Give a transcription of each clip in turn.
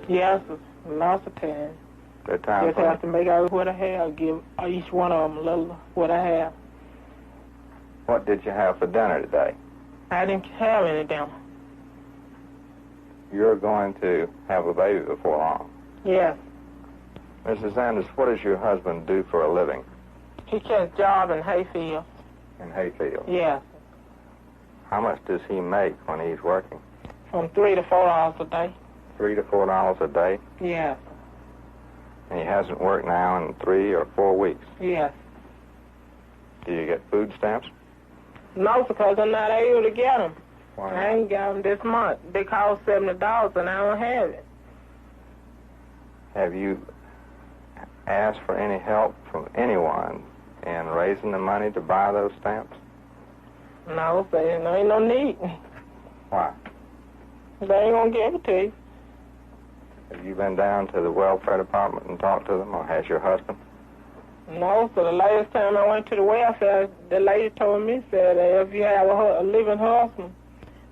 Yes, lots of time. That time Just have to make out what I have, give each one of them a little what I have. What did you have for dinner today? I didn't have any dinner. You're going to have a baby before long. Yes. Mrs. Sanders, what does your husband do for a living? He gets a job in Hayfield. In Hayfield? Yes. How much does he make when he's working? From $3 to $4 a day. $3 to $4 a day? Yes. And he hasn't worked now in 3 or 4 weeks? Yes. Do you get food stamps? No, because I'm not able to get them. Why not? I ain't got them this month. They cost $70 and I don't have it. Have you asked for any help from anyone in raising the money to buy those stamps? No, there ain't no need. Why? They ain't gonna give it to you. Have you been down to the welfare department and talked to them, or has your husband? No, so the last time I went to the welfare, the lady told me, said that if you have a living husband,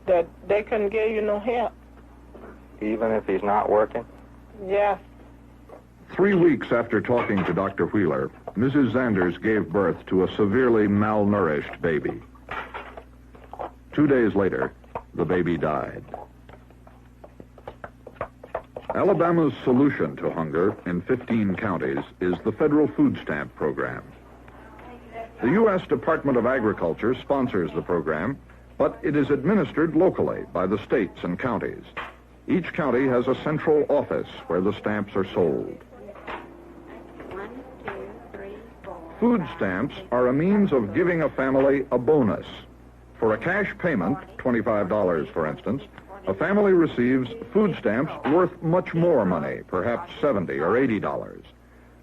that they couldn't give you no help. Even if he's not working? Yes. 3 weeks after talking to Dr. Wheeler, Mrs. Sanders gave birth to a severely malnourished baby. 2 days later, the baby died. Alabama's solution to hunger in 15 counties is the federal food stamp program. The U.S. Department of Agriculture sponsors the program, but it is administered locally by the states and counties. Each county has a central office where the stamps are sold. 1, 2, 3, 4. Food stamps are a means of giving a family a bonus. For a cash payment, $25 for instance, a family receives food stamps worth much more money, perhaps $70 or $80.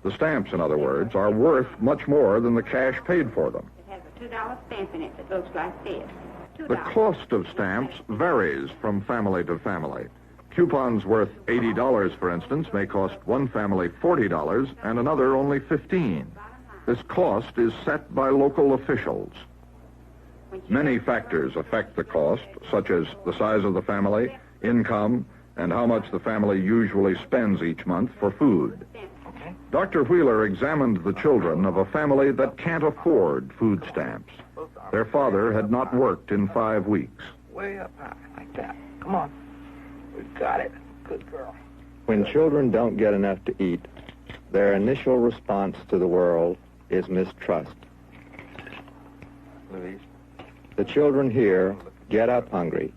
The stamps, in other words, are worth much more than the cash paid for them. It has a $2 stamp in it that looks like this. The cost of stamps varies from family to family. Coupons worth $80, for instance, may cost one family $40 and another only $15. This cost is set by local officials. Many factors affect the cost, such as the size of the family, income, and how much the family usually spends each month for food. Dr. Wheeler examined the children of a family that can't afford food stamps. Their father had not worked in 5 weeks. Way up high, like that. Come on. We got it. Good girl. When children don't get enough to eat, their initial response to the world is mistrust. Louise? The children here get up hungry,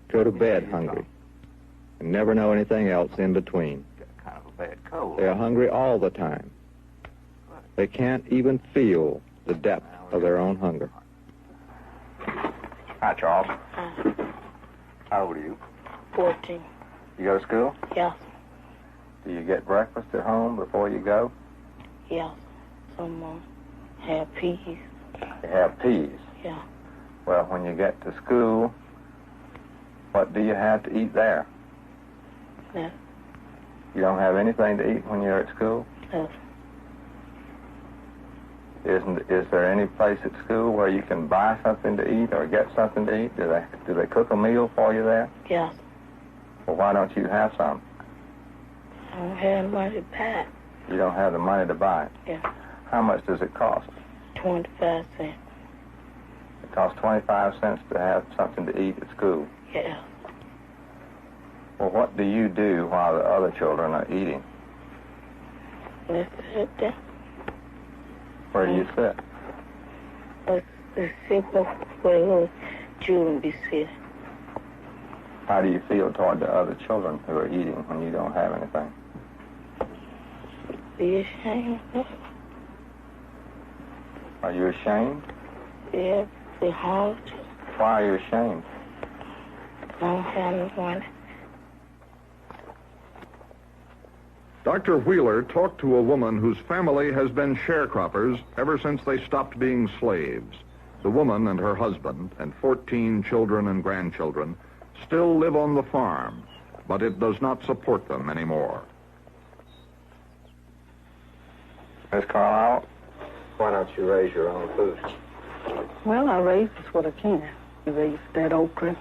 go to bed hungry, and never know anything else in between. Kind of a bad cold. They are hungry all the time. They can't even feel the depth of their own hunger. Hi, Charles. How old are you? 14. You go to school? Yes. Do you get breakfast at home before you go? Yes. Some have peas. You have peas. Yeah. Well, when you get to school, what do you have to eat there? Yes. You don't have anything to eat when you're at school? Yes. Is there any place at school where you can buy something to eat or get something to eat? Do they cook a meal for you there? Yes. Well, why don't you have some? I don't have money to buy. You don't have the money to buy it? Yeah. How much does it cost? 25 cents. It costs 25 cents to have something to eat at school. Yeah. Well, what do you do while the other children are eating? Let's sit there. Where do you sit? Let's see where the children be sitting. How do you feel toward the other children who are eating when you don't have anything? Be ashamed. Are you ashamed? Yeah, be hungry. Why are you ashamed? Don't have no money. Dr. Wheeler talked to a woman whose family has been sharecroppers ever since they stopped being slaves. The woman and her husband and 14 children and grandchildren still live on the farm, but it does not support them anymore. Miss Carlisle, why don't you raise your own food? Well, I raise just what I can. We raise that okra.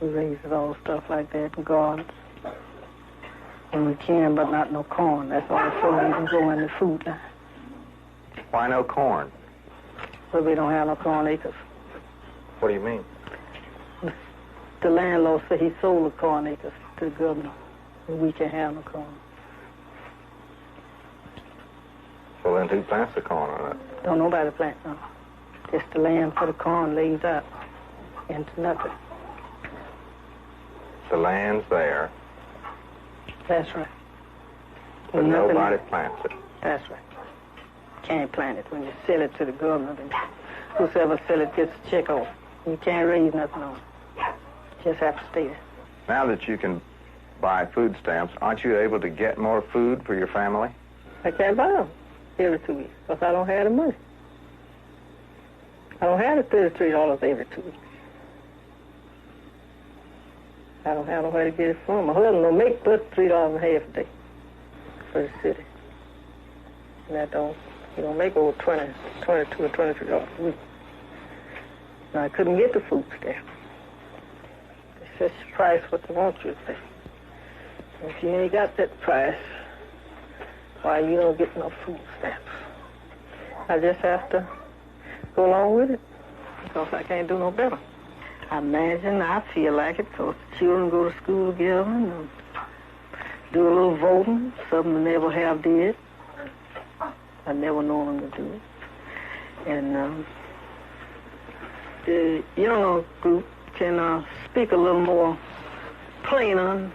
We raise all stuff like that in gardens. And we can, but not no corn. That's all so we can go in the food line. Why no corn? But we don't have no corn acres. What do you mean? The landlord said he sold the corn acres to the governor. And we can't have no corn. Well, then who plants the corn on it? Don't nobody plant no. Just the land for the corn lays out into nothing. The land's there, That's right. but And nothing- nobody plants it. That's right. Can't plant it. When you sell it to the government, and whoever sell it gets a check off. You can't raise nothing on it. Just have to stay there. Now that you can buy food stamps, aren't you able to get more food for your family? I can't buy them every 2 weeks because I don't have the money. I don't have the $33 every 2 weeks. I don't have nowhere to get it from. My husband don't make but $3.50 a day for the city. And he don't make over $22 or $23 a week. Now, I couldn't get the food stamp. It's just the price what they want you to pay. If you ain't got that price, why you don't get no food stamps? I just have to go along with it because I can't do no better. I imagine I feel like it because the children go to school together and do a little voting, something they never have did. I never known them to do it. And the younger group can speak a little more plainer,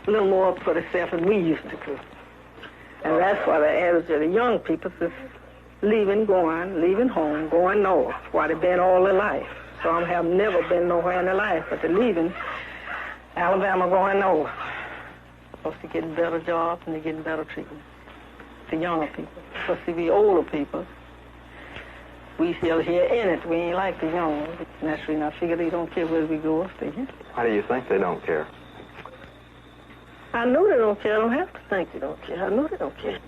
a little more for themselves than we used to do. And that's why the average of the young people is leaving home, going north, why they've been all their life. Some have never been nowhere in their life, but they're leaving Alabama going north. Supposed to get better jobs and they're getting better treatment. The younger people. Because see, we older people, we still here in it. We ain't like the young ones. And that's the reason I figure they don't care where we go or stay here. Why do you think they don't care? I know they don't care. I don't have to think they don't care. I know they don't care.